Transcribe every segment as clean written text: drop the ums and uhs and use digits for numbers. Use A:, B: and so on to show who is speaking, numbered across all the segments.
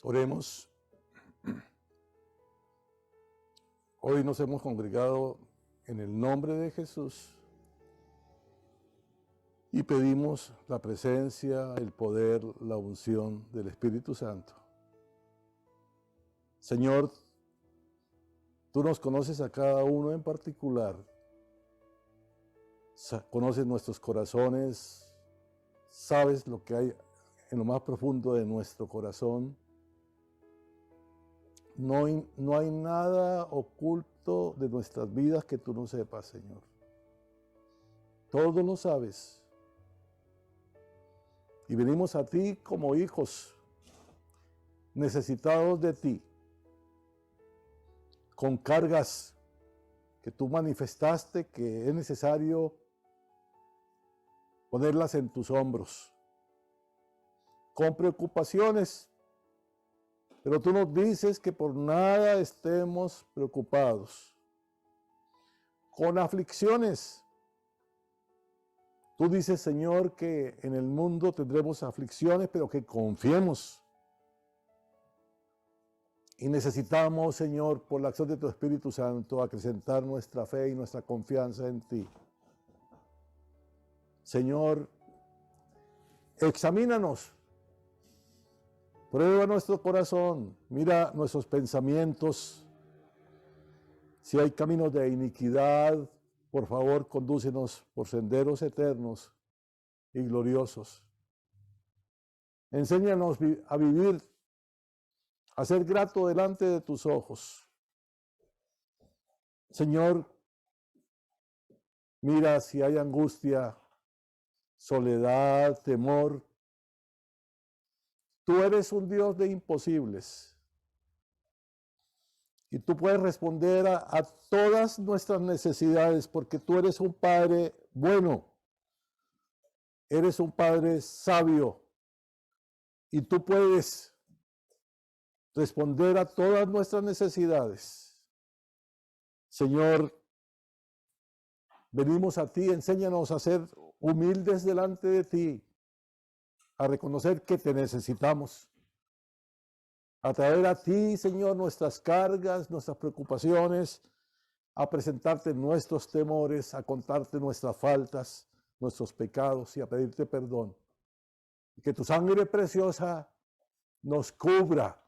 A: Oremos. Hoy nos hemos congregado en el nombre de Jesús y pedimos la presencia, el poder, la unción del Espíritu Santo. Señor, tú nos conoces a cada uno en particular. Conoces nuestros corazones, sabes lo que hay en lo más profundo de nuestro corazón. No hay nada oculto de nuestras vidas que tú no sepas, Señor. Todo lo sabes. Y venimos a ti como hijos, necesitados de ti, con cargas que tú manifestaste que es necesario ponerlas en tus hombros, con preocupaciones. Pero tú nos dices que por nada estemos preocupados. Con aflicciones. Tú dices, Señor, que en el mundo tendremos aflicciones, pero que confiemos. Y necesitamos, Señor, por la acción de tu Espíritu Santo, acrecentar nuestra fe y nuestra confianza en ti. Señor, examínanos. Prueba nuestro corazón, mira nuestros pensamientos. Si hay caminos de iniquidad, por favor, condúcenos por senderos eternos y gloriosos. Enséñanos a vivir, a ser grato delante de tus ojos. Señor, mira si hay angustia, soledad, temor. Tú eres un Dios de imposibles. Y tú puedes responder a todas nuestras necesidades porque tú eres un Padre bueno. Eres un Padre sabio. Y tú puedes responder a todas nuestras necesidades. Señor, venimos a ti, enséñanos a ser humildes delante de ti, a reconocer que te necesitamos. A traer a ti, Señor, nuestras cargas, nuestras preocupaciones, a presentarte nuestros temores, a contarte nuestras faltas, nuestros pecados y a pedirte perdón. Y que tu sangre preciosa nos cubra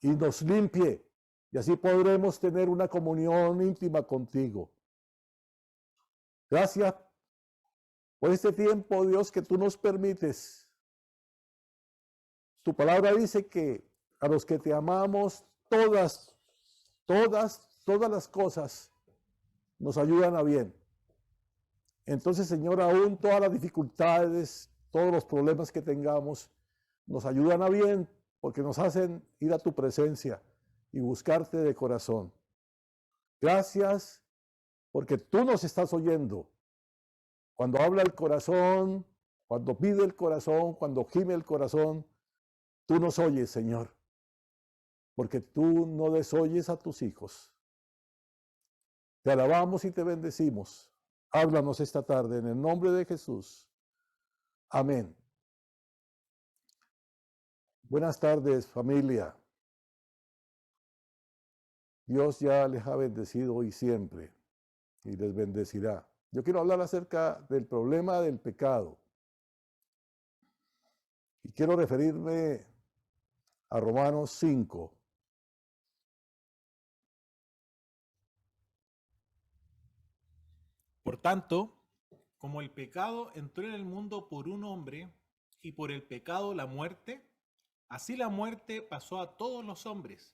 A: y nos limpie, y así podremos tener una comunión íntima contigo. Gracias por este tiempo, Dios, que tú nos permites. Tu palabra dice que a los que te amamos, todas las cosas nos ayudan a bien. Entonces, Señor, aún todas las dificultades, todos los problemas que tengamos, nos ayudan a bien porque nos hacen ir a tu presencia y buscarte de corazón. Gracias porque tú nos estás oyendo. Cuando habla el corazón, cuando pide el corazón, cuando gime el corazón, tú nos oyes, Señor. Porque tú no desoyes a tus hijos. Te alabamos y te bendecimos. Háblanos esta tarde en el nombre de Jesús. Amén. Buenas tardes, familia. Dios ya les ha bendecido hoy siempre y les bendecirá. Yo quiero hablar acerca del problema del pecado. Y quiero referirme a Romanos 5.
B: Por tanto, como el pecado entró en el mundo por un hombre, y por el pecado la muerte, así la muerte pasó a todos los hombres,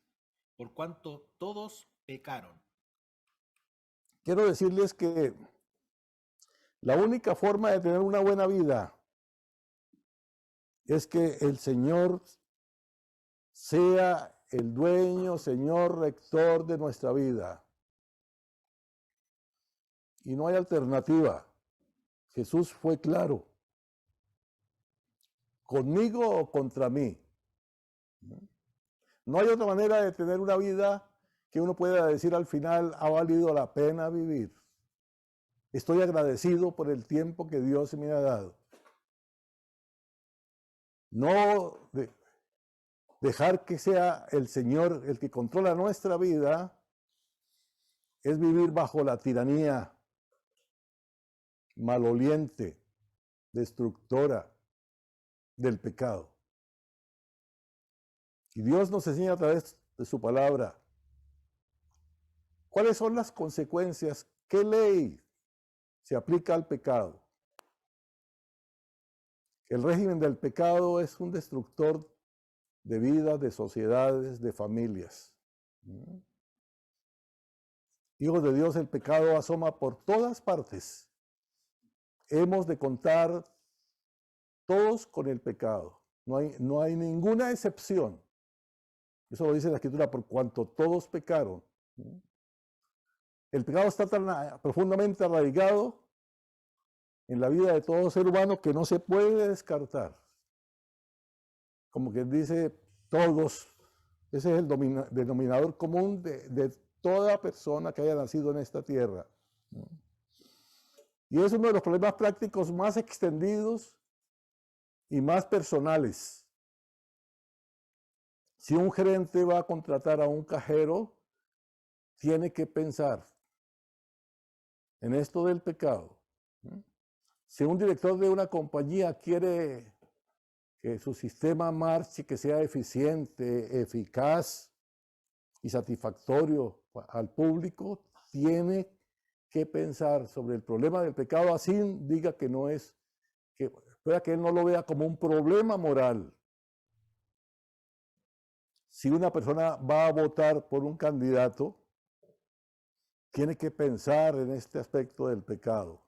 B: por cuanto todos pecaron.
A: Quiero decirles que la única forma de tener una buena vida es que el Señor sea el dueño, Señor, rector de nuestra vida. Y no hay alternativa. Jesús fue claro. Conmigo o contra mí. No hay otra manera de tener una vida que uno pueda decir al final, ha valido la pena vivir. Estoy agradecido por el tiempo que Dios me ha dado. No dejar que sea el Señor el que controla nuestra vida, es vivir bajo la tiranía maloliente, destructora del pecado. Y Dios nos enseña a través de su palabra cuáles son las consecuencias, qué ley se aplica al pecado. El régimen del pecado es un destructor de vidas, de sociedades, de familias. Hijos de Dios, el pecado asoma por todas partes. Hemos de contar todos con el pecado. No hay ninguna excepción. Eso lo dice la Escritura, por cuanto todos pecaron. El pecado está tan profundamente arraigado en la vida de todo ser humano que no se puede descartar. Como quien dice, todos. Ese es el denominador común de toda persona que haya nacido en esta tierra. Y es uno de los problemas prácticos más extendidos y más personales. Si un gerente va a contratar a un cajero, tiene que pensar en esto del pecado. Si un director de una compañía quiere que su sistema marche, que sea eficiente, eficaz y satisfactorio al público, tiene que pensar sobre el problema del pecado, así diga que no es, que pueda que él no lo vea como un problema moral. Si una persona va a votar por un candidato, tiene que pensar en este aspecto del pecado.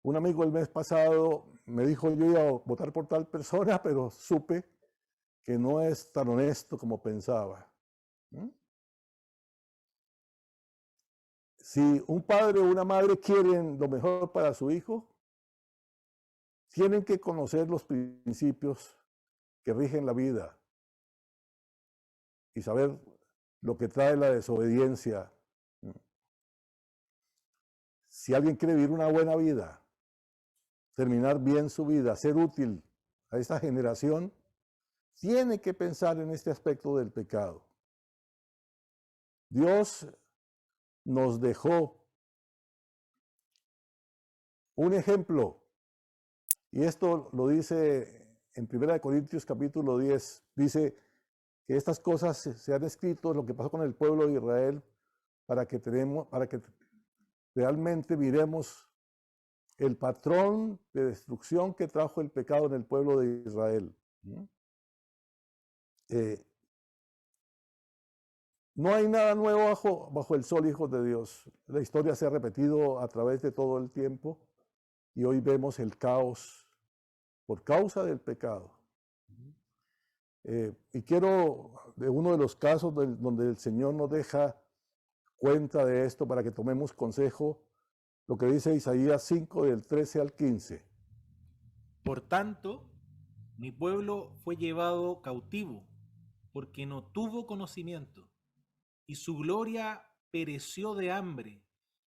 A: Un amigo el mes pasado me dijo, yo iba a votar por tal persona, pero supe que no es tan honesto como pensaba. Si un padre o una madre quieren lo mejor para su hijo, tienen que conocer los principios que rigen la vida y saber lo que trae la desobediencia. Si alguien quiere vivir una buena vida, terminar bien su vida, ser útil a esta generación, tiene que pensar en este aspecto del pecado. Dios nos dejó un ejemplo, y esto lo dice en 1 Corintios capítulo 10, dice que estas cosas se han escrito, lo que pasó con el pueblo de Israel, para que realmente miremos el patrón de destrucción que trajo el pecado en el pueblo de Israel. No hay nada nuevo bajo el sol, hijos de Dios. La historia se ha repetido a través de todo el tiempo y hoy vemos el caos por causa del pecado. Y quiero, de uno de los casos donde el Señor nos deja cuenta de esto para que tomemos consejo, lo que dice Isaías 5, del 13 al 15.
B: Por tanto, mi pueblo fue llevado cautivo, porque no tuvo conocimiento, y su gloria pereció de hambre,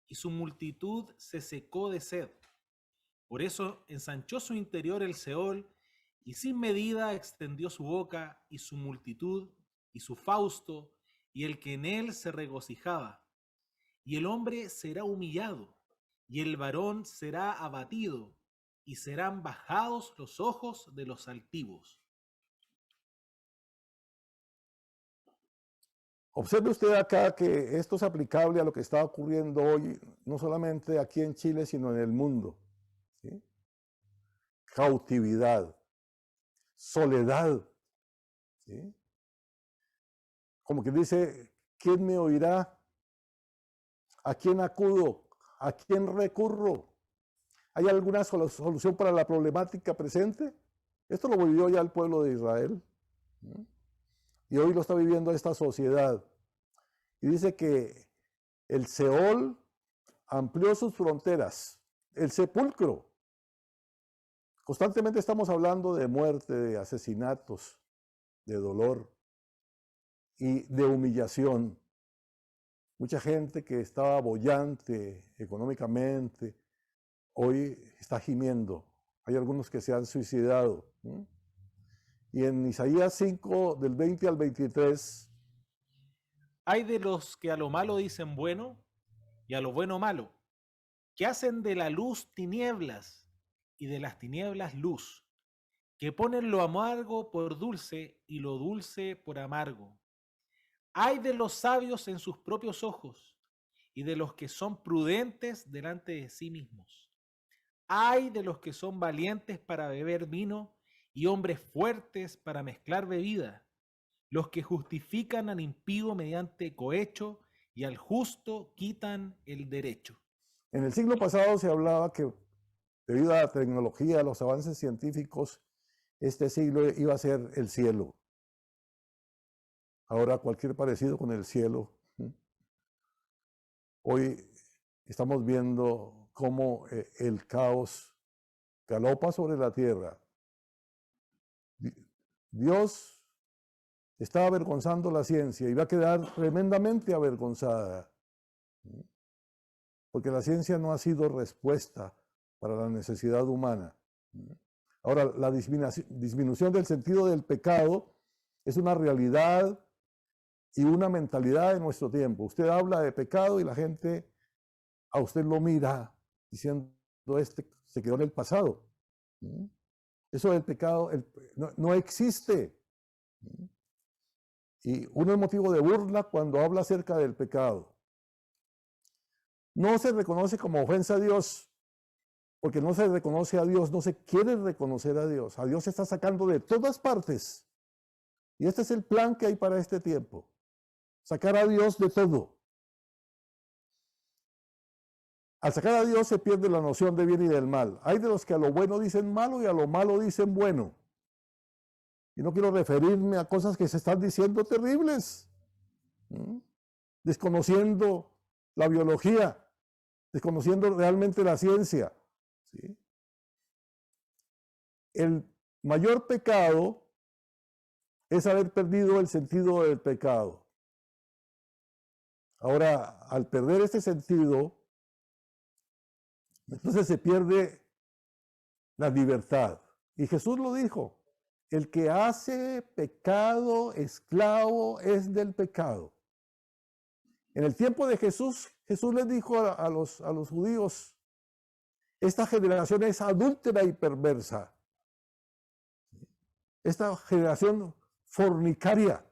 B: y su multitud se secó de sed. Por eso ensanchó su interior el Seol, y sin medida extendió su boca, y su multitud, y su fausto, y el que en él se regocijaba. Y el hombre será humillado, y el varón será abatido, y serán bajados los ojos de los altivos.
A: Observe usted acá que esto es aplicable a lo que está ocurriendo hoy, no solamente aquí en Chile, sino en el mundo. ¿Sí? Cautividad, soledad. ¿Sí? Como que dice, ¿quién me oirá? ¿A quién acudo? ¿A quién recurro? ¿Hay alguna solución para la problemática presente? Esto lo vivió ya el pueblo de Israel. Y hoy lo está viviendo esta sociedad. Y dice que el Seol amplió sus fronteras, el sepulcro. Constantemente estamos hablando de muerte, de asesinatos, de dolor y de humillación. Mucha gente que estaba boyante económicamente, hoy está gimiendo. Hay algunos que se han suicidado. Y en Isaías 5, del 20 al 23,
B: Hay de los que a lo malo dicen bueno y a lo bueno malo, que hacen de la luz tinieblas y de las tinieblas luz, que ponen lo amargo por dulce y lo dulce por amargo. Hay de los sabios en sus propios ojos y de los que son prudentes delante de sí mismos. Hay de los que son valientes para beber vino y hombres fuertes para mezclar bebida, los que justifican al impío mediante cohecho y al justo quitan el derecho.
A: en el siglo pasado se hablaba que debido a la tecnología, a los avances científicos, este siglo iba a ser el cielo. Ahora cualquier parecido con el cielo. Hoy estamos viendo cómo el caos galopa sobre la tierra. Dios está avergonzando la ciencia y va a quedar tremendamente avergonzada, porque la ciencia no ha sido respuesta para la necesidad humana. Ahora, la disminución del sentido del pecado es una realidad y una mentalidad de nuestro tiempo. Usted habla de pecado y la gente a usted lo mira diciendo, se quedó en el pasado. Eso del pecado no existe. Y uno es motivo de burla cuando habla acerca del pecado. No se reconoce como ofensa a Dios, porque no se reconoce a Dios, no se quiere reconocer a Dios. A Dios se está sacando de todas partes. Y este es el plan que hay para este tiempo. Sacar a Dios de todo. Al sacar a Dios se pierde la noción de bien y del mal. Hay de los que a lo bueno dicen malo y a lo malo dicen bueno. Y no quiero referirme a cosas que se están diciendo terribles. Desconociendo la biología, desconociendo realmente la ciencia. ¿Sí? El mayor pecado es haber perdido el sentido del pecado. Ahora, al perder este sentido, entonces se pierde la libertad. Y Jesús lo dijo, el que hace pecado, esclavo es del pecado. En el tiempo de Jesús, Jesús les dijo a los judíos, esta generación es adúltera y perversa. Esta generación fornicaria.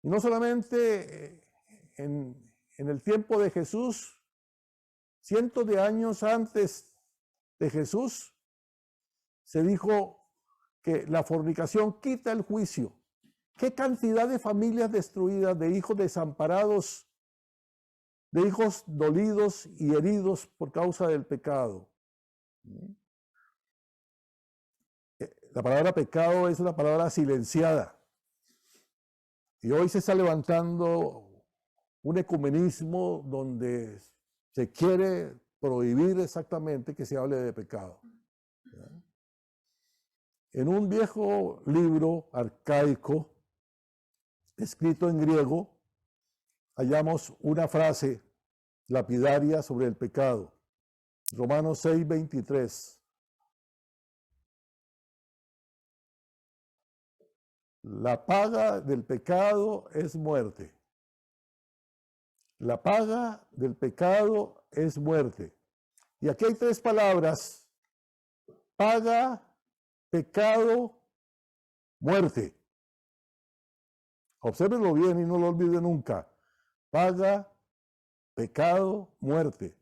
A: Y no solamente en el tiempo de Jesús, cientos de años antes de Jesús, se dijo que la fornicación quita el juicio. ¿Qué cantidad de familias destruidas, de hijos desamparados, de hijos dolidos y heridos por causa del pecado? La palabra pecado es una palabra silenciada. Y hoy se está levantando un ecumenismo donde se quiere prohibir exactamente que se hable de pecado. En un viejo libro arcaico, escrito en griego, hallamos una frase lapidaria sobre el pecado. Romanos 6:23. La paga del pecado es muerte. La paga del pecado es muerte. Y aquí hay tres palabras: paga, pecado, muerte. Obsérvenlo bien y no lo olvide nunca. Paga, pecado, muerte.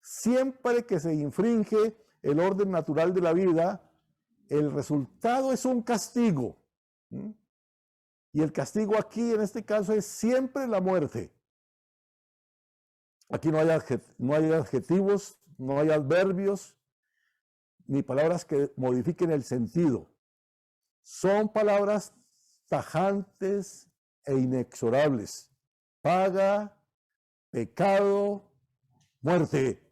A: Siempre que se infringe el orden natural de la vida, el resultado es un castigo. Y el castigo aquí, en este caso, es siempre la muerte. Aquí no hay adjetivos, no hay adverbios, ni palabras que modifiquen el sentido. Son palabras tajantes e inexorables. Paga, pecado, muerte.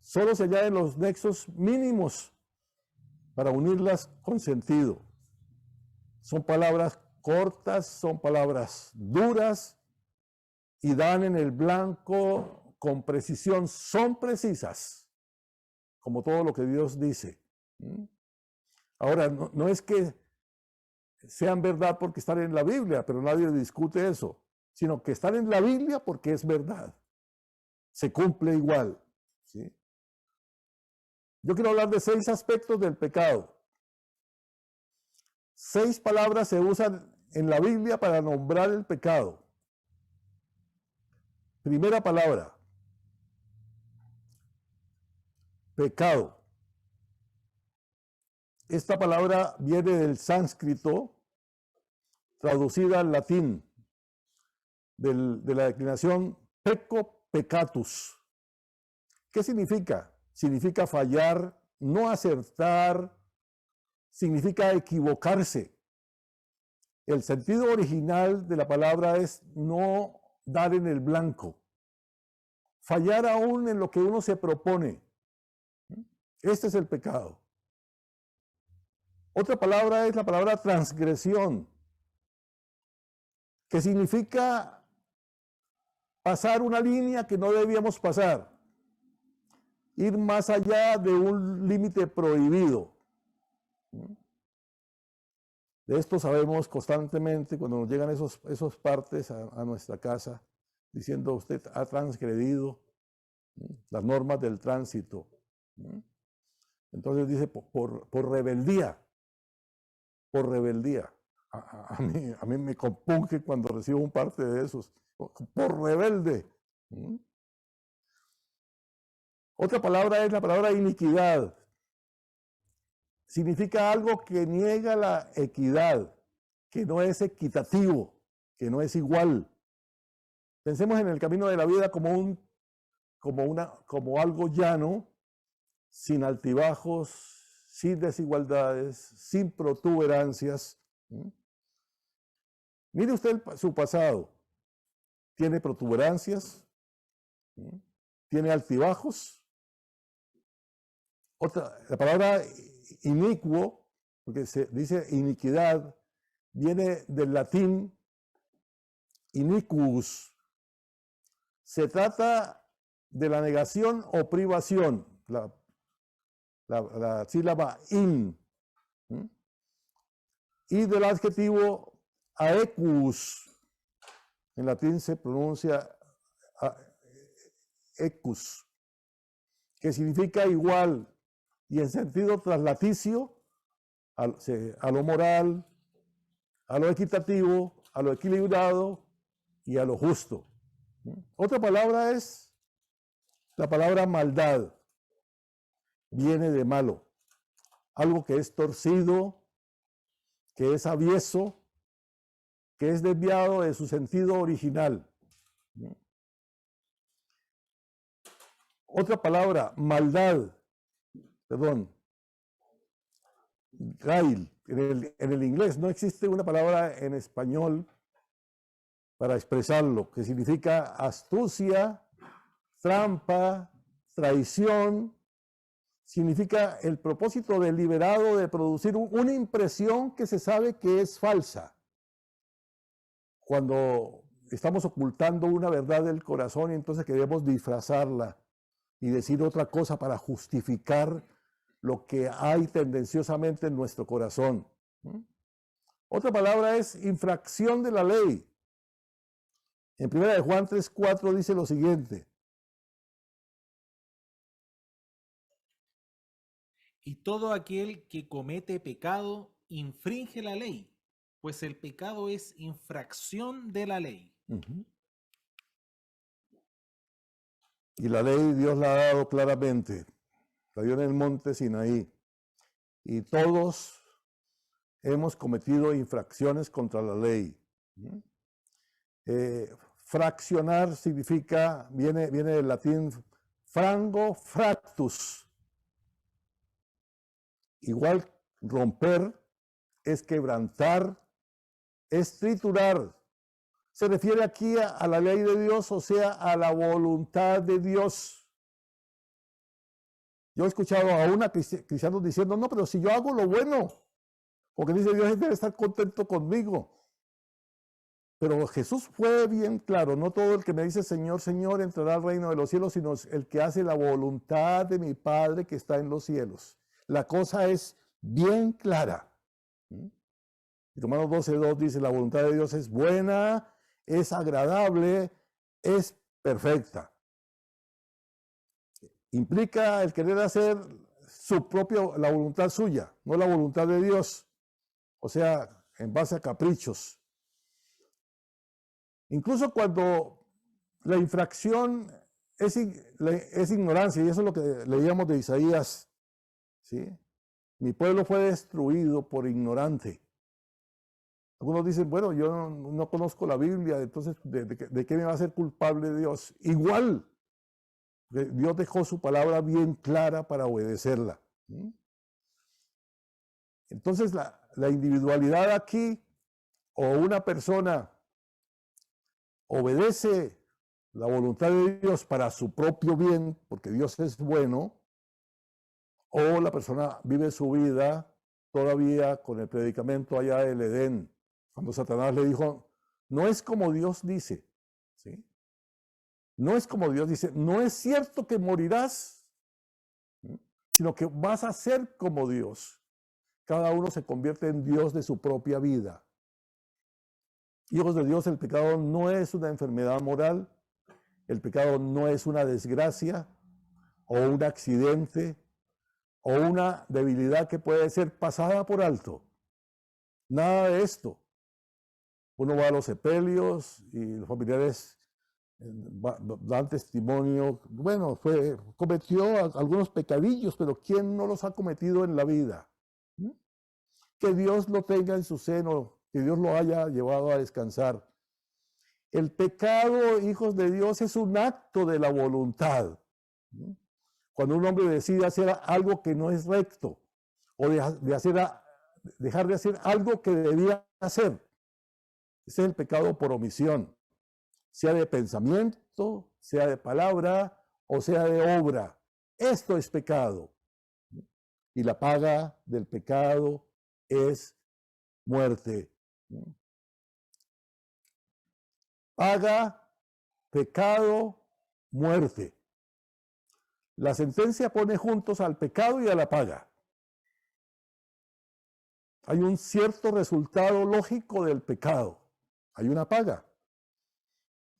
A: Solo se añaden los nexos mínimos para unirlas con sentido. Son palabras cortas, son palabras duras y dan en el blanco con precisión. Son precisas, como todo lo que Dios dice. Ahora, no es que sean verdad porque están en la Biblia, pero nadie discute eso, sino que están en la Biblia porque es verdad. Se cumple igual. ¿Sí? Yo quiero hablar de 6 aspectos del pecado. 6 palabras se usan en la Biblia para nombrar el pecado. Primera palabra, pecado. Esta palabra viene del sánscrito, traducida al latín, de la declinación pecco peccatus. ¿Qué significa? Significa fallar, no acertar, significa equivocarse. El sentido original de la palabra es no dar en el blanco, fallar aún en lo que uno se propone. Este es el pecado. Otra palabra es la palabra transgresión, que significa pasar una línea que no debíamos pasar, ir más allá de un límite prohibido. De esto sabemos constantemente cuando nos llegan esos partes a nuestra casa, diciendo usted ha transgredido las normas del tránsito. Entonces dice por rebeldía. Por rebeldía. A mí me compunge cuando recibo un parte de esos. Por rebelde. Otra palabra es la palabra iniquidad. Significa algo que niega la equidad, que no es equitativo, que no es igual. Pensemos en el camino de la vida como algo llano, sin altibajos, sin desigualdades, sin protuberancias. Mire usted su pasado. ¿Tiene protuberancias? ¿Tiene altibajos? La palabra inicuo, porque se dice iniquidad, viene del latín iniquus. Se trata de la negación o privación, la sílaba in, y del adjetivo aequus. En latín se pronuncia ecus, que significa igual, y en sentido traslaticio a lo moral, a lo equitativo, a lo equilibrado y a lo justo. Otra palabra es la palabra maldad. Viene de malo, algo que es torcido, que es avieso, que es desviado de su sentido original. Otra palabra, maldad, gail. En el inglés no existe una palabra en español para expresarlo, que significa astucia, trampa, traición. Significa el propósito deliberado de producir una impresión que se sabe que es falsa. Cuando estamos ocultando una verdad del corazón y entonces queremos disfrazarla y decir otra cosa para justificar lo que hay tendenciosamente en nuestro corazón. Otra palabra es infracción de la ley. En 1 Juan 3:4 dice lo siguiente:
B: y todo aquel que comete pecado infringe la ley, pues el pecado es infracción de la ley.
A: Y la ley Dios la ha dado claramente, la dio en el monte Sinaí. Y todos hemos cometido infracciones contra la ley. Fraccionar significa, viene del latín frango fractus. Igual romper es quebrantar, es triturar. Se refiere aquí a la ley de Dios, o sea, a la voluntad de Dios. Yo he escuchado a cristianos diciendo, no, pero si yo hago lo bueno, porque dice Dios debe estar contento conmigo. Pero Jesús fue bien claro, no todo el que me dice Señor, Señor entrará al reino de los cielos, sino el que hace la voluntad de mi Padre que está en los cielos. La cosa es bien clara. Y Romanos 12:2 dice, la voluntad de Dios es buena, es agradable, es perfecta. Implica el querer hacer la voluntad suya, no la voluntad de Dios. O sea, en base a caprichos. Incluso cuando la infracción es ignorancia, y eso es lo que leíamos de Isaías, ¿sí? Mi pueblo fue destruido por ignorante. Algunos dicen, bueno, yo no conozco la Biblia, entonces, ¿de qué me va a ser culpable Dios? Igual, Dios dejó su palabra bien clara para obedecerla. Entonces, la individualidad aquí, o una persona obedece la voluntad de Dios para su propio bien, porque Dios es bueno, o la persona vive su vida todavía con el predicamento allá del Edén, cuando Satanás le dijo, no es como Dios dice, ¿sí? No es como Dios dice, no es cierto que morirás, ¿sí? Sino que vas a ser como Dios. Cada uno se convierte en Dios de su propia vida. Hijos de Dios, el pecado no es una enfermedad moral, el pecado no es una desgracia o un accidente o una debilidad que puede ser pasada por alto. Nada de esto. Uno va a los sepelios y los familiares dan testimonio. Bueno, cometió algunos pecadillos, pero ¿quién no los ha cometido en la vida? Que Dios lo tenga en su seno, que Dios lo haya llevado a descansar. El pecado, hijos de Dios, es un acto de la voluntad. Cuando un hombre decide hacer algo que no es recto, o dejar de hacer algo que debía hacer, ese es el pecado por omisión, sea de pensamiento, sea de palabra o sea de obra. Esto es pecado. Y la paga del pecado es muerte. Paga, pecado, muerte. La sentencia pone juntos al pecado y a la paga. Hay un cierto resultado lógico del pecado. Hay una paga.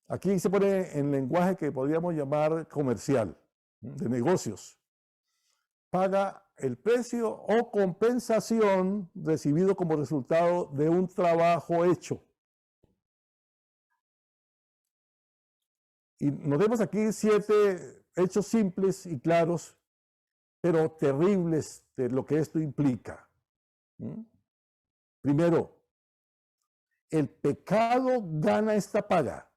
A: Aquí se pone en lenguaje que podríamos llamar comercial, de negocios. Paga el precio o compensación recibido como resultado de un trabajo hecho. Y notemos aquí 7 hechos simples y claros, pero terribles de lo que esto implica. Primero, el pecado gana esta paga.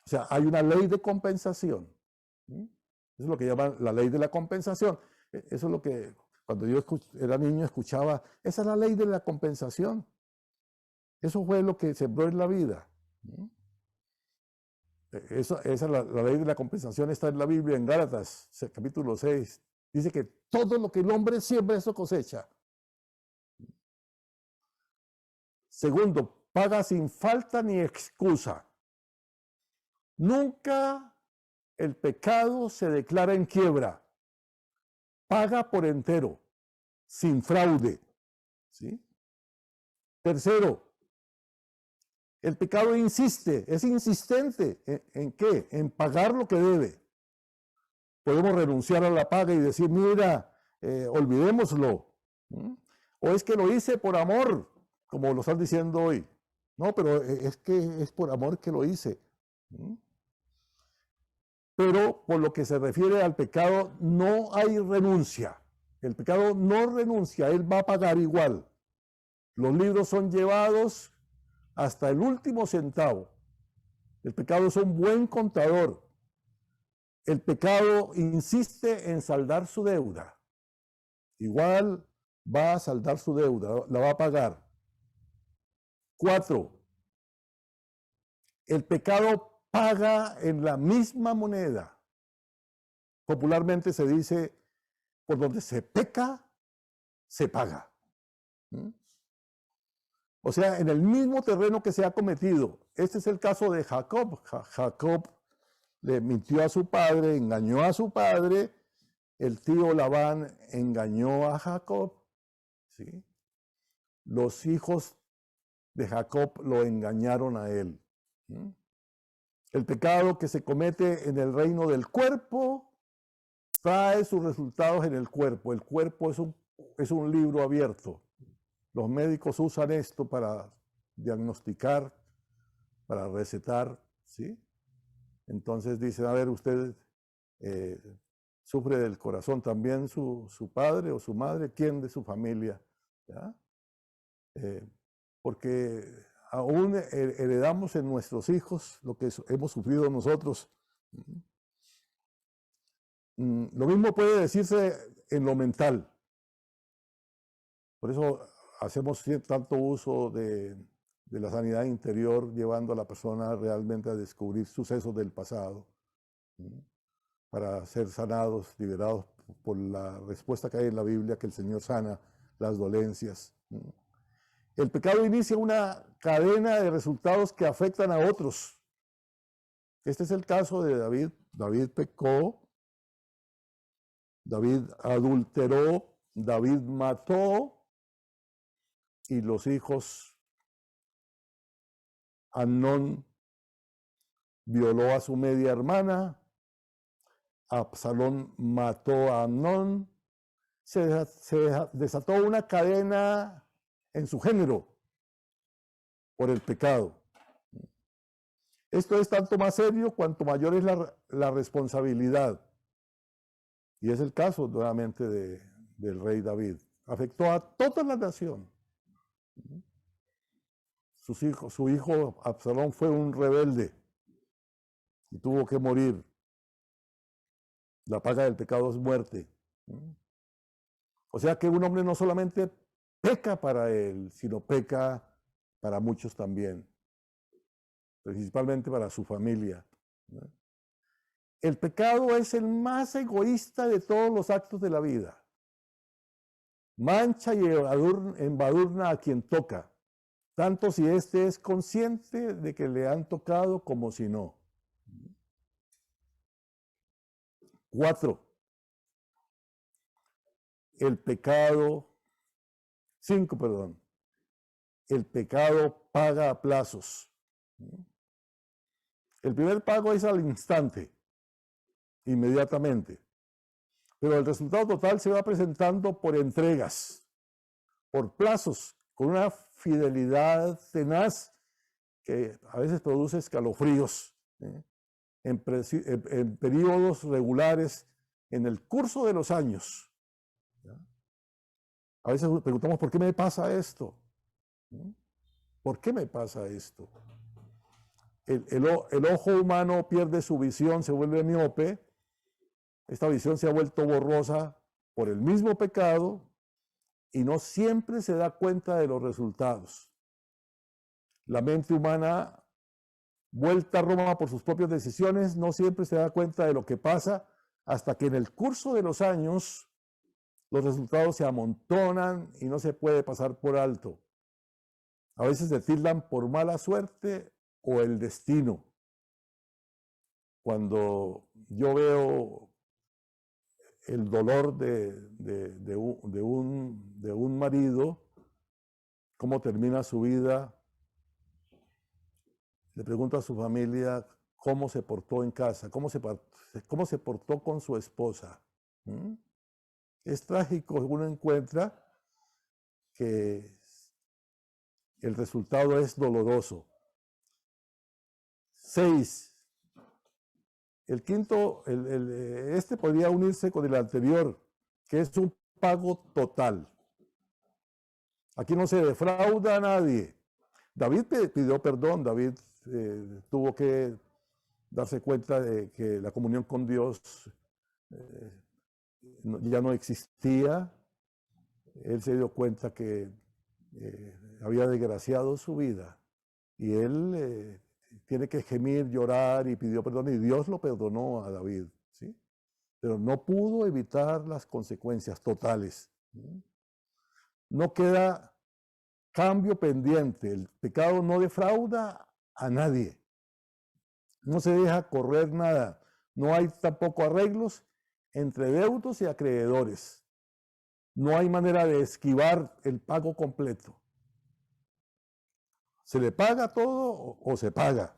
A: O sea, hay una ley de compensación. Eso es lo que llaman la ley de la compensación. Eso es lo que cuando yo era niño escuchaba, esa es la ley de la compensación. Eso fue lo que sembró en la vida. La ley de la compensación está en la Biblia, en Gálatas, capítulo 6. Dice que todo lo que el hombre siembra, eso cosecha. Segundo, paga sin falta ni excusa. Nunca el pecado se declara en quiebra. Paga por entero, sin fraude. ¿Sí? Tercero, el pecado insiste, es insistente. ¿En qué? En pagar lo que debe. Podemos renunciar a la paga y decir, mira, olvidémoslo. O es que lo hice por amor, como lo están diciendo hoy. No, pero es que es por amor que lo hice. Pero por lo que se refiere al pecado, no hay renuncia. El pecado no renuncia, él va a pagar igual. Los libros son llevados hasta el último centavo. El pecado es un buen contador. El pecado insiste en saldar su deuda. Igual va a saldar su deuda, la va a pagar. 4. El pecado paga en la misma moneda. Popularmente se dice, por donde se peca, se paga. O sea, en el mismo terreno que se ha cometido. Este es el caso de Jacob. Jacob le mintió a su padre, engañó a su padre. El tío Labán engañó a Jacob. ¿Sí? los hijos de Jacob lo engañaron a él. El pecado que se comete en el reino del cuerpo trae sus resultados en el cuerpo. El cuerpo es un libro abierto. Los médicos usan esto para diagnosticar, para recetar, ¿sí? Entonces dicen, a ver, usted sufre del corazón también su padre o su madre, ¿quién de su familia? ¿Ya? Porque aún heredamos en nuestros hijos lo que hemos sufrido nosotros. Lo mismo puede decirse en lo mental. Por eso hacemos tanto uso de la sanidad interior, llevando a la persona realmente a descubrir sucesos del pasado, para ser sanados, liberados por la respuesta que hay en la Biblia, que el Señor sana las dolencias. El pecado inicia una cadena de resultados que afectan a otros. Este es el caso de David. David pecó, David adulteró, David mató, y los hijos, Amnón violó a su media hermana, Absalón mató a Amnón, se desató una cadena en su género por el pecado. Esto es tanto más serio cuanto mayor es la responsabilidad. Y es el caso nuevamente del rey David. Afectó a toda la nación. Su hijo Absalón fue un rebelde y tuvo que morir. La paga del pecado es muerte. O sea que un hombre no solamente peca para él, sino peca para muchos también, principalmente para su familia. El pecado es el más egoísta de todos los actos de la vida. Mancha y embadurna a quien toca, tanto si éste es consciente de que le han tocado como si no. 4. El pecado 5, perdón. El pecado paga a plazos. El primer pago es al instante, inmediatamente. Pero el resultado total se va presentando por entregas, por plazos, con una fidelidad tenaz que a veces produce escalofríos, en periodos regulares, en el curso de los años. A veces nos preguntamos, ¿por qué me pasa esto? ¿Por qué me pasa esto? El ojo humano pierde su visión, se vuelve miope. Esta visión se ha vuelto borrosa por el mismo pecado y no siempre se da cuenta de los resultados. La mente humana, vuelta a Roma por sus propias decisiones, no siempre se da cuenta de lo que pasa hasta que en el curso de los años los resultados se amontonan y no se puede pasar por alto. A veces se tildan por mala suerte o el destino. Cuando yo veo el dolor de un marido, cómo termina su vida, le pregunto a su familia cómo se portó en casa, cómo se portó con su esposa. Es trágico, uno encuentra que el resultado es doloroso. 6. El quinto, este podría unirse con el anterior, que es un pago total. Aquí no se defrauda a nadie. David pidió perdón, David tuvo que darse cuenta de que la comunión con Dios ya no existía. Él se dio cuenta que había desgraciado su vida y él tiene que gemir, llorar y pidió perdón y Dios lo perdonó a David, ¿sí? Pero no pudo evitar las consecuencias totales. No queda cambio pendiente. El pecado no defrauda a nadie. No se deja correr nada. No hay tampoco arreglos entre deudos y acreedores. No hay manera de esquivar el pago completo. ¿Se le paga todo o se paga?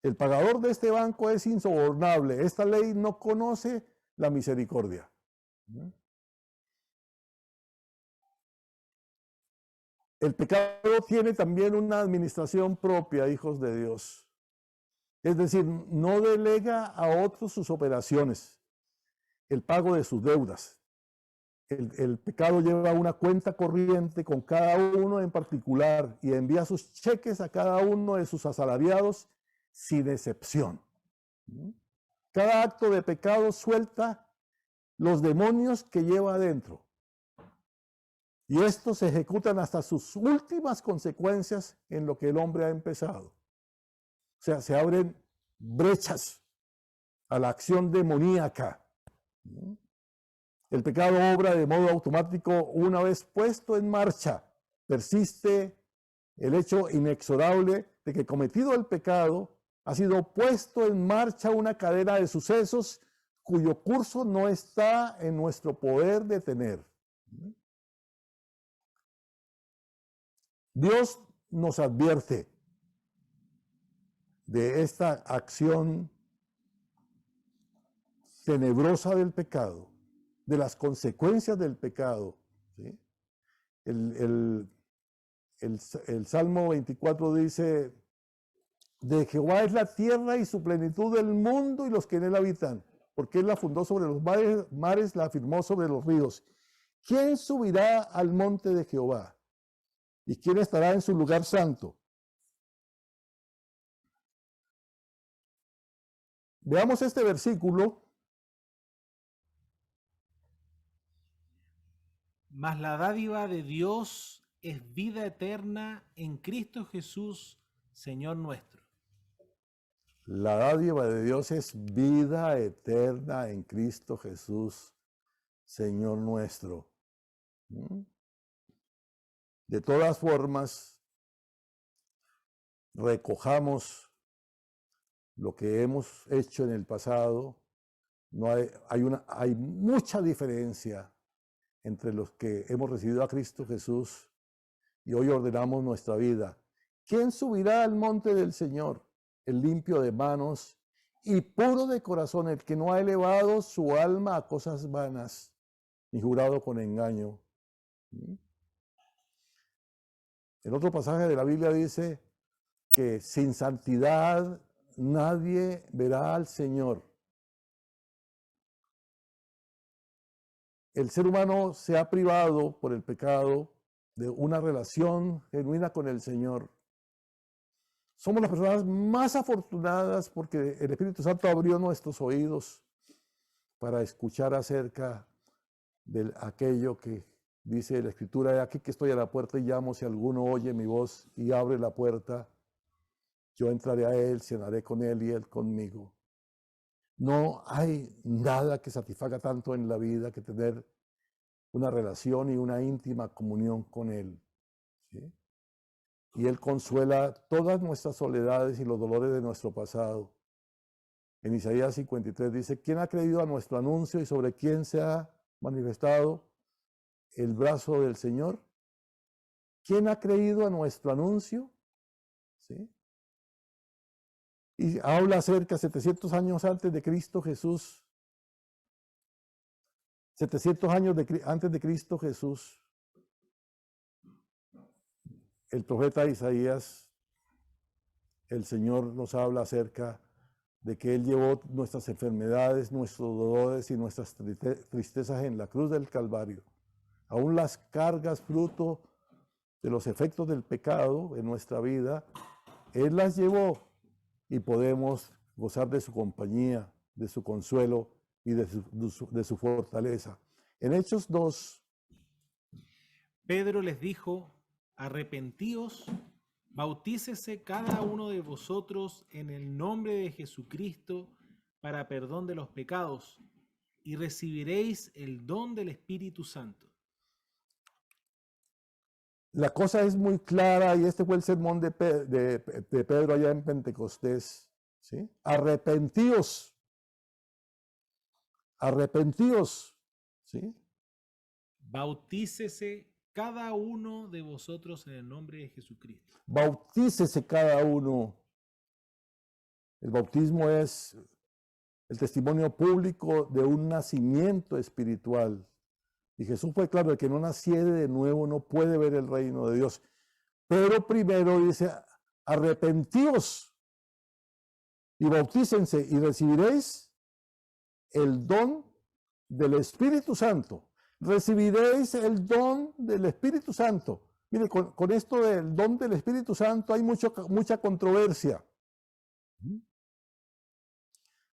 A: El pagador de este banco es insobornable. Esta ley no conoce la misericordia. El pecado tiene también una administración propia, hijos de Dios. Es decir, no delega a otros sus operaciones, el pago de sus deudas. El pecado lleva una cuenta corriente con cada uno en particular y envía sus cheques a cada uno de sus asalariados sin excepción. Cada acto de pecado suelta los demonios que lleva adentro. Y estos se ejecutan hasta sus últimas consecuencias en lo que el hombre ha empezado. O sea, se abren brechas a la acción demoníaca. El pecado obra de modo automático una vez puesto en marcha. Persiste el hecho inexorable de que cometido el pecado, ha sido puesto en marcha una cadena de sucesos cuyo curso no está en nuestro poder detener. Dios nos advierte de esta acción tenebrosa del pecado, de las consecuencias del pecado. ¿Sí? El Salmo 24 dice, de Jehová es la tierra y su plenitud del mundo y los que en él habitan, porque él la fundó sobre los mares, la afirmó sobre los ríos. ¿Quién subirá al monte de Jehová? ¿Y quién estará en su lugar santo? Veamos este versículo.
B: Mas la dádiva de Dios es vida eterna en Cristo Jesús, Señor nuestro.
A: La dádiva de Dios es vida eterna en Cristo Jesús, Señor nuestro. De todas formas, recojamos lo que hemos hecho en el pasado. No hay mucha diferencia entre los que hemos recibido a Cristo Jesús y hoy ordenamos nuestra vida. ¿Quién subirá al monte del Señor? El limpio de manos y puro de corazón, el que no ha elevado su alma a cosas vanas, ni jurado con engaño. El otro pasaje de la Biblia dice que sin santidad nadie verá al Señor. El ser humano se ha privado por el pecado de una relación genuina con el Señor. Somos las personas más afortunadas porque el Espíritu Santo abrió nuestros oídos para escuchar acerca de aquello que dice la Escritura: aquí que estoy a la puerta y llamo, si alguno oye mi voz y abre la puerta, yo entraré a él, cenaré con él y él conmigo. No hay nada que satisfaga tanto en la vida que tener una relación y una íntima comunión con él. ¿Sí? Y él consuela todas nuestras soledades y los dolores de nuestro pasado. En Isaías 53 dice: ¿quién ha creído a nuestro anuncio y sobre quién se ha manifestado el brazo del Señor? ¿Quién ha creído a nuestro anuncio? ¿Sí? Y habla acerca 700 años antes de Cristo Jesús. 700 años antes de Cristo Jesús. El profeta Isaías, el Señor nos habla acerca de que Él llevó nuestras enfermedades, nuestros dolores y nuestras tristezas en la cruz del Calvario. Aún las cargas fruto de los efectos del pecado en nuestra vida, Él las llevó y podemos gozar de su compañía, de su consuelo y de su fortaleza. En Hechos 2,
B: Pedro les dijo: arrepentíos, bautícese cada uno de vosotros en el nombre de Jesucristo para perdón de los pecados, y recibiréis el don del Espíritu Santo.
A: la cosa es muy clara y este fue el sermón de Pedro allá en Pentecostés. ¿Sí? Arrepentíos. Arrepentíos. ¿Sí?
B: Bautícese cada uno de vosotros en el nombre de Jesucristo.
A: Bautícese cada uno. El bautismo es el testimonio público de un nacimiento espiritual. Y Jesús fue claro, el que no naciere de nuevo no puede ver el reino de Dios. Pero primero dice, arrepentíos y bautícense y recibiréis el don del Espíritu Santo. Recibiréis el don del Espíritu Santo. Mire, con esto del don del Espíritu Santo hay mucha controversia.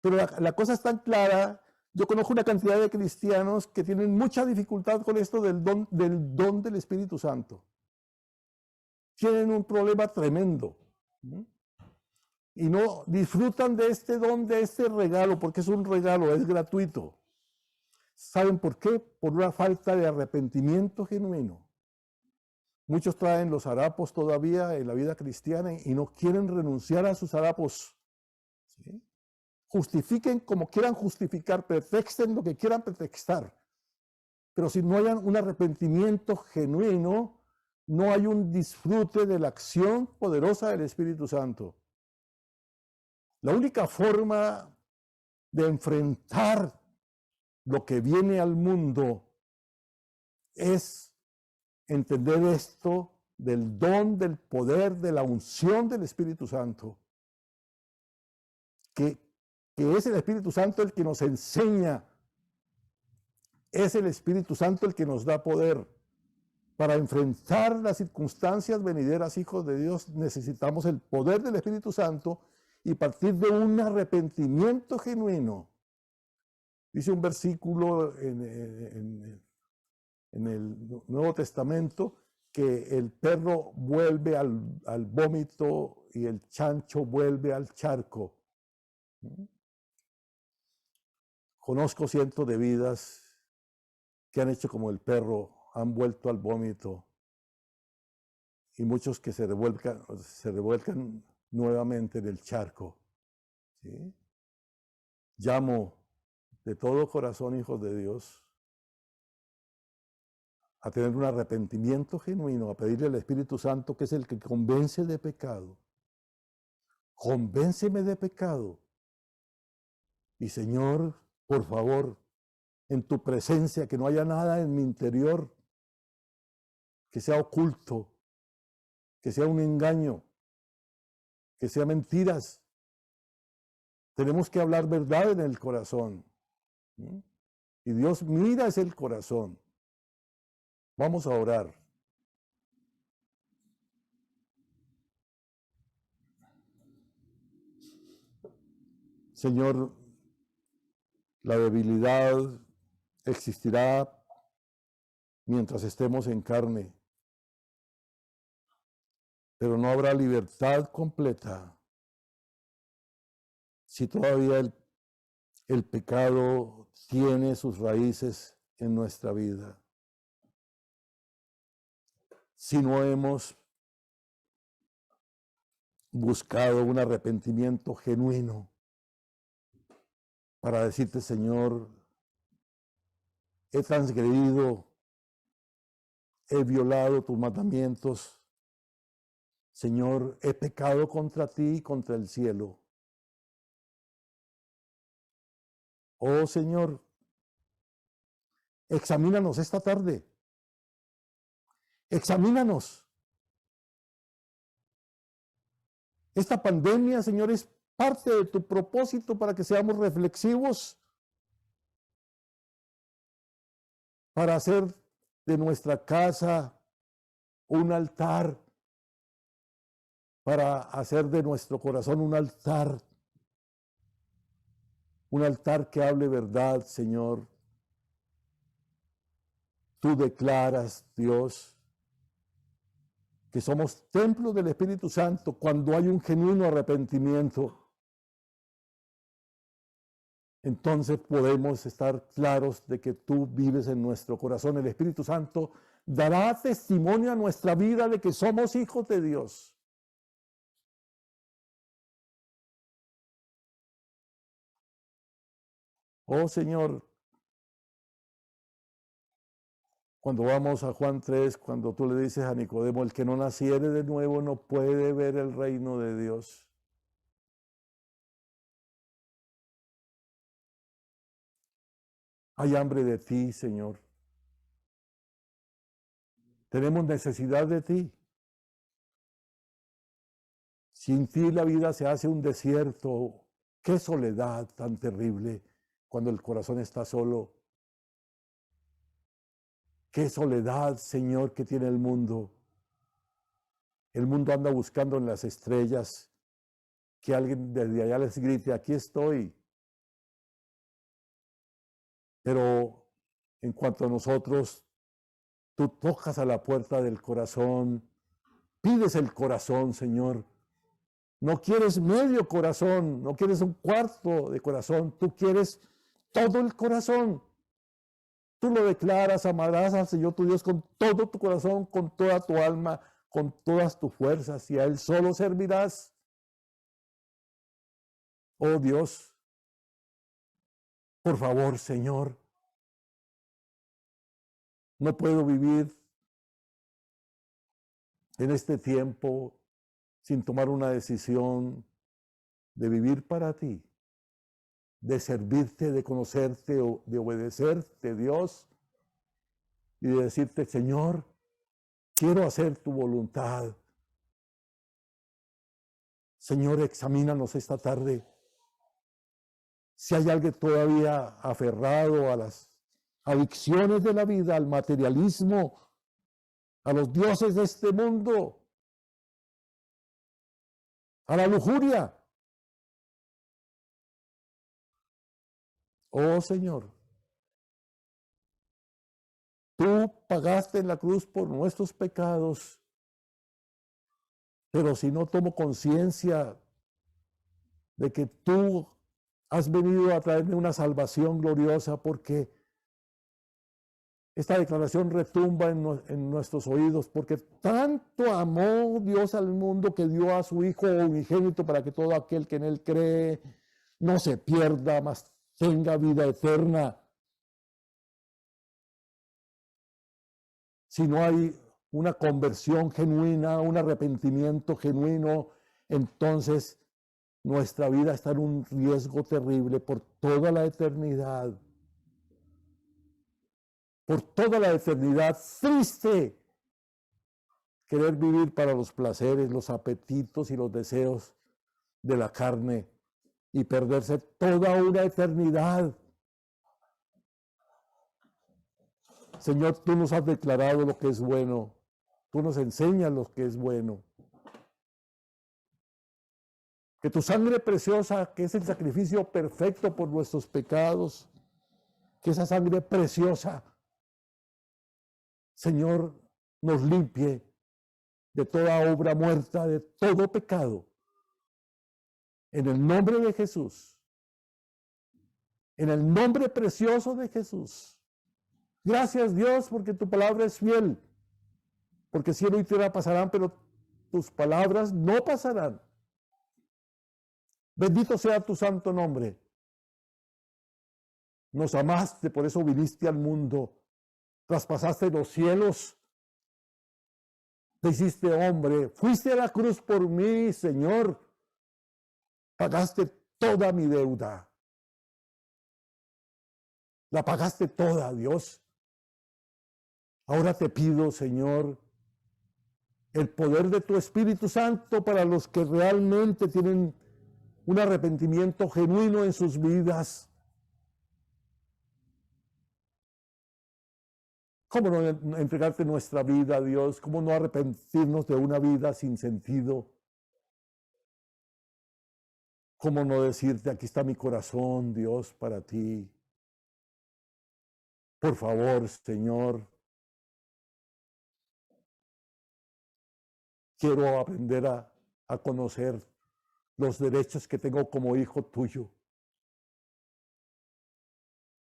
A: Pero la cosa es tan clara. Yo conozco una cantidad de cristianos que tienen mucha dificultad con esto del don del Espíritu Santo. Tienen un problema tremendo. Y no disfrutan de este don, de este regalo, porque es un regalo, es gratuito. ¿Saben por qué? Por una falta de arrepentimiento genuino. Muchos traen los harapos todavía en la vida cristiana y no quieren renunciar a sus harapos. ¿Sí? Justifiquen como quieran justificar, pretexten lo que quieran pretextar. Pero si no hay un arrepentimiento genuino, no hay un disfrute de la acción poderosa del Espíritu Santo. La única forma de enfrentar lo que viene al mundo es entender esto del don, del poder, de la unción del Espíritu Santo. Que es el Espíritu Santo el que nos enseña. Es el Espíritu Santo el que nos da poder. Para enfrentar las circunstancias venideras, hijos de Dios, necesitamos el poder del Espíritu Santo y partir de un arrepentimiento genuino. Dice un versículo en el Nuevo Testamento que el perro vuelve al vómito y el chancho vuelve al charco. Conozco cientos de vidas que han hecho como el perro, han vuelto al vómito, y muchos que se revuelcan nuevamente en el charco. ¿Sí? Llamo de todo corazón, hijos de Dios, a tener un arrepentimiento genuino, a pedirle al Espíritu Santo, que es el que convence de pecado. Convénceme de pecado. Y Señor, por favor, en tu presencia, que no haya nada en mi interior que sea oculto, que sea un engaño, que sea mentiras. Tenemos que hablar verdad en el corazón. Y Dios mira es el corazón. Vamos a orar. Señor, la debilidad existirá mientras estemos en carne, pero no habrá libertad completa si todavía el pecado tiene sus raíces en nuestra vida. Si no hemos buscado un arrepentimiento genuino para decirte, Señor, he transgredido, he violado tus mandamientos, Señor, he pecado contra ti y contra el cielo. Oh Señor, examínanos esta tarde. Examínanos. Esta pandemia, Señor, es parte de tu propósito para que seamos reflexivos, para hacer de nuestra casa un altar, para hacer de nuestro corazón un altar que hable verdad, Señor. Tú declaras, Dios, que somos templos del Espíritu Santo cuando hay un genuino arrepentimiento. Entonces podemos estar claros de que tú vives en nuestro corazón. El Espíritu Santo dará testimonio a nuestra vida de que somos hijos de Dios. Oh Señor, Cuando vamos a Juan 3, cuando tú le dices a Nicodemo, el que no naciere de nuevo no puede ver el reino de Dios. Hay hambre de ti, Señor. Tenemos necesidad de ti. Sin ti la vida se hace un desierto. Qué soledad tan terrible cuando el corazón está solo. Qué soledad, Señor, que tiene el mundo. El mundo anda buscando en las estrellas que alguien desde allá les grite, aquí estoy. Pero en cuanto a nosotros, tú tocas a la puerta del corazón, pides el corazón, Señor. No quieres medio corazón, no quieres un cuarto de corazón, tú quieres todo el corazón. Tú lo declaras, amarás al Señor tu Dios con todo tu corazón, con toda tu alma, con todas tus fuerzas, y a Él solo servirás. Oh Dios, por favor, Señor, no puedo vivir en este tiempo sin tomar una decisión de vivir para ti, de servirte, de conocerte, de obedecerte, Dios, y de decirte, Señor, quiero hacer tu voluntad. Señor, examínanos esta tarde. Si hay alguien todavía aferrado a las adicciones de la vida, al materialismo, a los dioses de este mundo, a la lujuria. Oh Señor, tú pagaste en la cruz por nuestros pecados, pero si no tomo conciencia de que tú has venido a traerme una salvación gloriosa, porque esta declaración retumba en nuestros oídos, porque tanto amó Dios al mundo que dio a su Hijo unigénito para que todo aquel que en Él cree no se pierda, mas tenga vida eterna. Si no hay una conversión genuina, un arrepentimiento genuino, entonces nuestra vida está en un riesgo terrible por toda la eternidad. Por toda la eternidad, triste querer vivir para los placeres, los apetitos y los deseos de la carne y perderse toda una eternidad. Señor, tú nos has declarado lo que es bueno, tú nos enseñas lo que es bueno. Que tu sangre preciosa, que es el sacrificio perfecto por nuestros pecados, que esa sangre preciosa, Señor, nos limpie de toda obra muerta, de todo pecado. En el nombre de Jesús. En el nombre precioso de Jesús. Gracias, Dios, porque tu palabra es fiel. Porque cielo y tierra pasarán, pero tus palabras no pasarán. Bendito sea tu santo nombre. Nos amaste, por eso viniste al mundo. Traspasaste los cielos. Te hiciste hombre. Fuiste a la cruz por mí, Señor. Pagaste toda mi deuda. La pagaste toda, Dios. Ahora te pido, Señor, el poder de tu Espíritu Santo para los que realmente tienen un arrepentimiento genuino en sus vidas. ¿Cómo no entregarte nuestra vida a Dios? ¿Cómo no arrepentirnos de una vida sin sentido? ¿Cómo no decirte, aquí está mi corazón, Dios, para ti? Por favor, Señor, quiero aprender a conocer los derechos que tengo como hijo tuyo.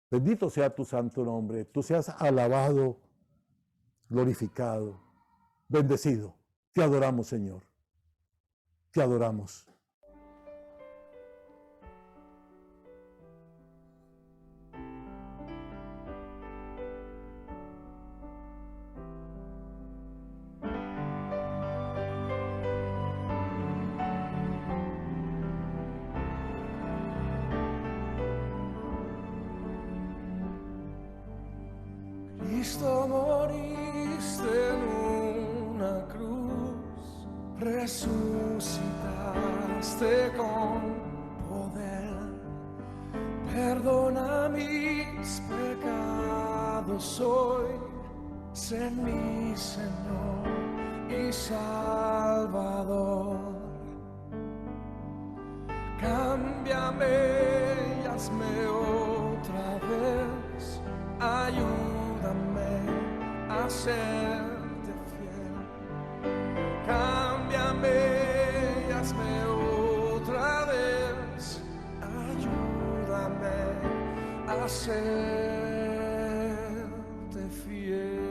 A: Bendito sea tu santo nombre. Tú seas alabado, glorificado, bendecido. Te adoramos, Señor. Te adoramos.
C: Cristo, moriste en una cruz, resucitaste con poder. Perdona mis pecados hoy, sé mi Señor y Salvador. Cámbiame y hazme otra vez, ayúdame a serte fiel. Cámbiame y hazme otra vez, ayúdame a serte fiel.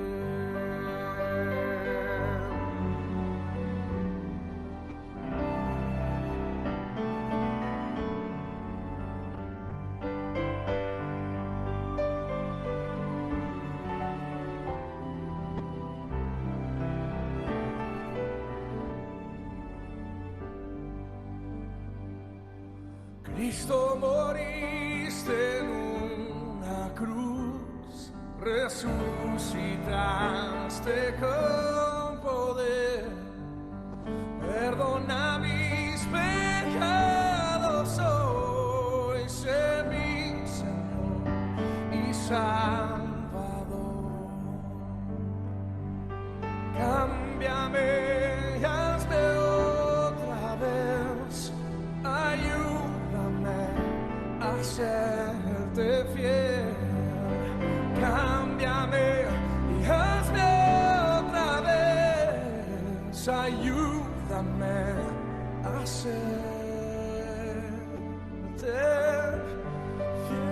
C: Cristo, moriste en una cruz, resucitaste con poder. Perdona mis pecados hoy, sé mi Señor y Salvador. Cámbiame y hazme otra vez, ayúdame a serte fiel. Cámbiame y hazme otra vez, ayúdame a serte fiel.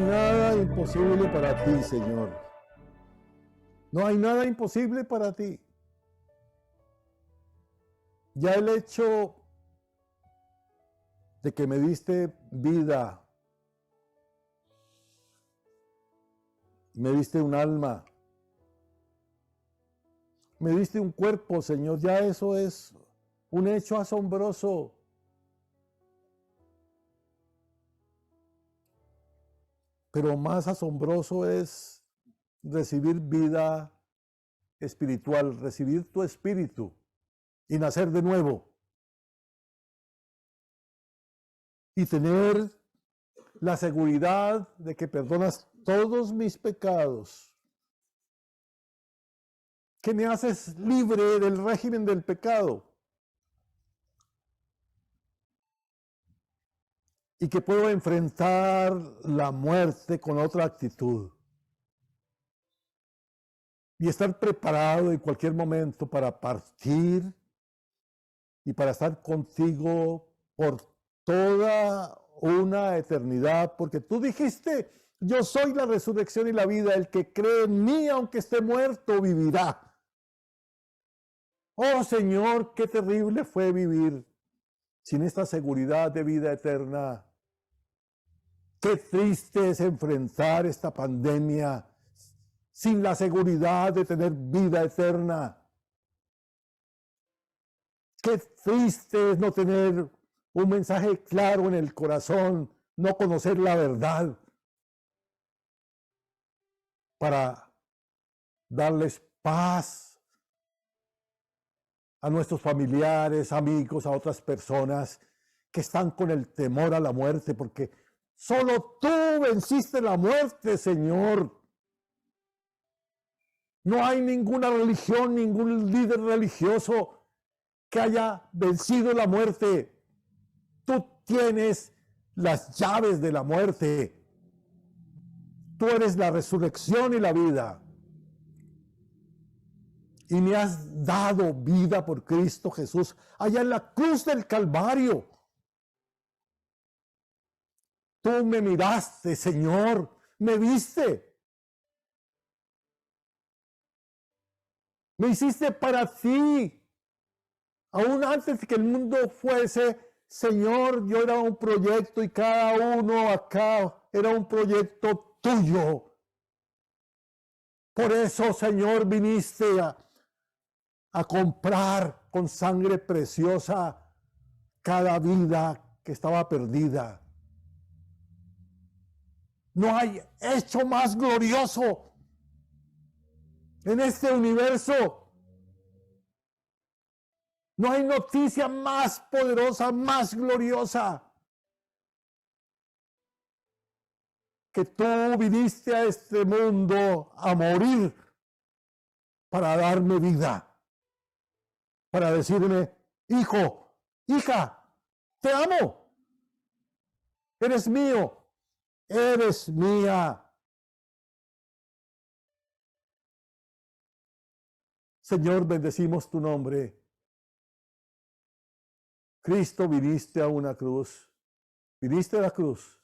A: Nada imposible para ti, Señor. No hay nada imposible para ti. Ya el hecho de que me diste vida, me diste un alma, me diste un cuerpo, Señor, ya eso es un hecho asombroso. Pero más asombroso es recibir vida espiritual, recibir tu espíritu y nacer de nuevo. Y tener la seguridad de que perdonas todos mis pecados, que me haces libre del régimen del pecado y que puedo enfrentar la muerte con otra actitud y estar preparado en cualquier momento para partir y para estar contigo por toda una eternidad, porque tú dijiste: yo soy la resurrección y la vida, el que cree en mí, aunque esté muerto, vivirá. Oh Señor, qué terrible fue vivir sin esta seguridad de vida eterna. Qué triste es enfrentar esta pandemia sin la seguridad de tener vida eterna. Qué triste es no tener un mensaje claro en el corazón, no conocer la verdad para darles paz a nuestros familiares, amigos, a otras personas que están con el temor a la muerte, porque solo tú venciste la muerte, Señor. No hay ninguna religión, ningún líder religioso que haya vencido la muerte. Tú tienes las llaves de la muerte. Tú eres la resurrección y la vida. Y me has dado vida por Cristo Jesús allá en la cruz del Calvario. Tú me miraste, Señor, me viste. Me hiciste para ti. Aún antes de que el mundo fuese, Señor, yo era un proyecto y cada uno acá era un proyecto tuyo. Por eso, Señor, viniste a comprar con sangre preciosa cada vida que estaba perdida. No hay hecho más glorioso en este universo. No hay noticia más poderosa, más gloriosa, que tú viniste a este mundo a morir para darme vida, para decirme, hijo, hija, te amo, eres mío, eres mía. Señor, bendecimos tu nombre. Cristo, viniste a una cruz, viniste a la cruz,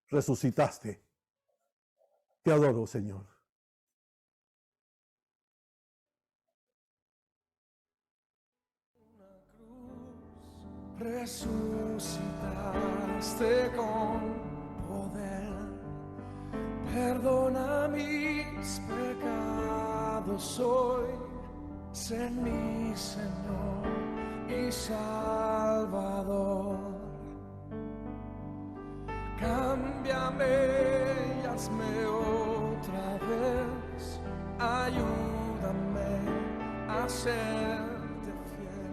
A: resucitaste. Te adoro, Señor.
C: Resucitaste con poder, perdona mis pecados hoy, sé mi Señor y Salvador. Cámbiame y hazme otra vez, ayúdame a serte fiel.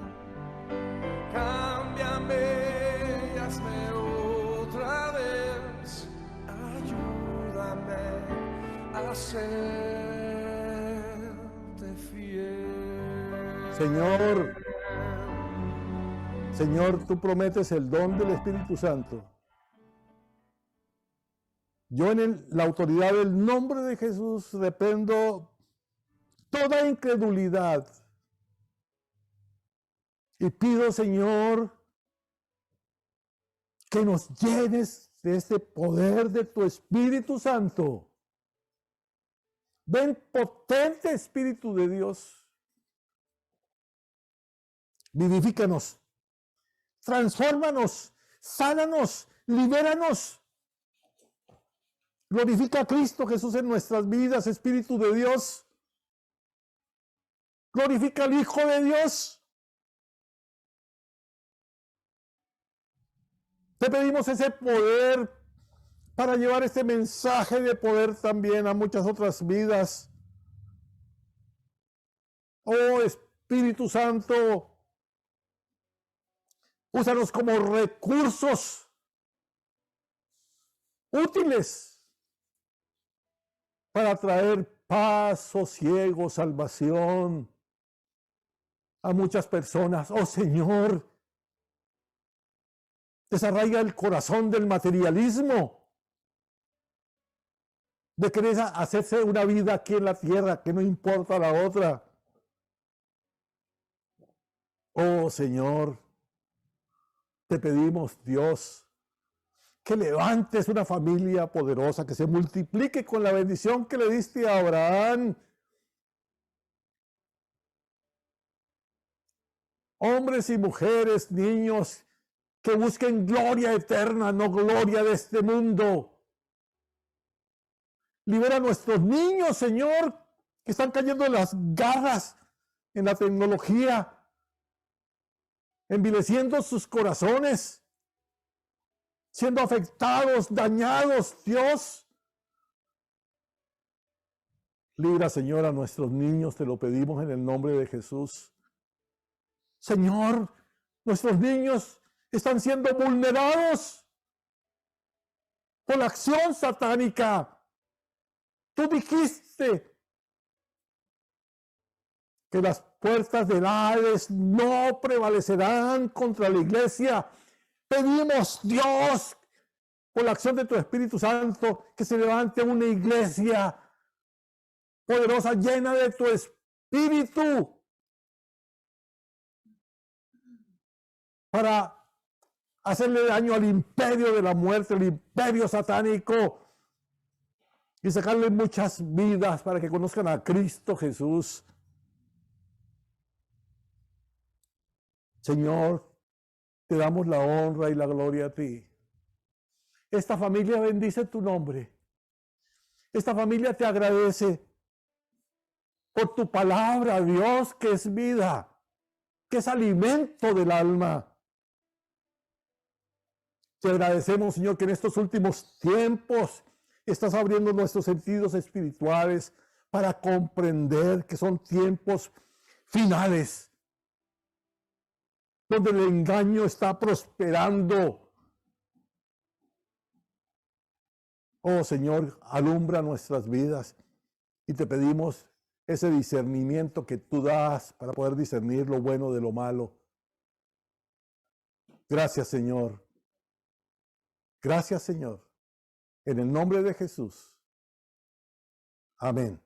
C: Cámbiame y hazme otra vez, ayúdame a serte fiel.
A: Señor, tú prometes el don del Espíritu Santo. Yo en la autoridad del nombre de Jesús reprendo toda incredulidad y pido, Señor, que nos llenes de este poder de tu Espíritu Santo. Ven, potente Espíritu de Dios. Vivifícanos, transfórmanos, sánanos, libéranos. Glorifica a Cristo Jesús en nuestras vidas, Espíritu de Dios. Glorifica al Hijo de Dios. Te pedimos ese poder para llevar este mensaje de poder también a muchas otras vidas. Oh Espíritu Santo, úsanos como recursos útiles para traer paz, sosiego, salvación a muchas personas. Oh Señor, desarraiga el corazón del materialismo, de querer hacerse una vida aquí en la tierra que no importa la otra. Oh Señor, te pedimos, Dios, que levantes una familia poderosa, que se multiplique con la bendición que le diste a Abraham. Hombres y mujeres, niños, que busquen gloria eterna, no gloria de este mundo. Libera a nuestros niños, Señor, que están cayendo en las garras, en la tecnología, envileciendo sus corazones, siendo afectados, dañados, Dios. Libra, Señor, a nuestros niños, te lo pedimos en el nombre de Jesús. Señor, nuestros niños están siendo vulnerados por la acción satánica. Tú dijiste que las puertas del Hades no prevalecerán contra la iglesia. Pedimos, Dios, por la acción de tu Espíritu Santo, que se levante una iglesia poderosa, llena de tu Espíritu, para hacerle daño al imperio de la muerte, el imperio satánico, y sacarle muchas vidas para que conozcan a Cristo Jesús. Señor, te damos la honra y la gloria a ti. Esta familia bendice tu nombre. Esta familia te agradece por tu palabra, Dios, que es vida, que es alimento del alma. Te agradecemos, Señor, que en estos últimos tiempos Estás abriendo nuestros sentidos espirituales para comprender que son tiempos finales, donde el engaño está prosperando. Oh Señor, alumbra nuestras vidas y te pedimos ese discernimiento que tú das para poder discernir lo bueno de lo malo. Gracias, Señor. Gracias, Señor. En el nombre de Jesús. Amén.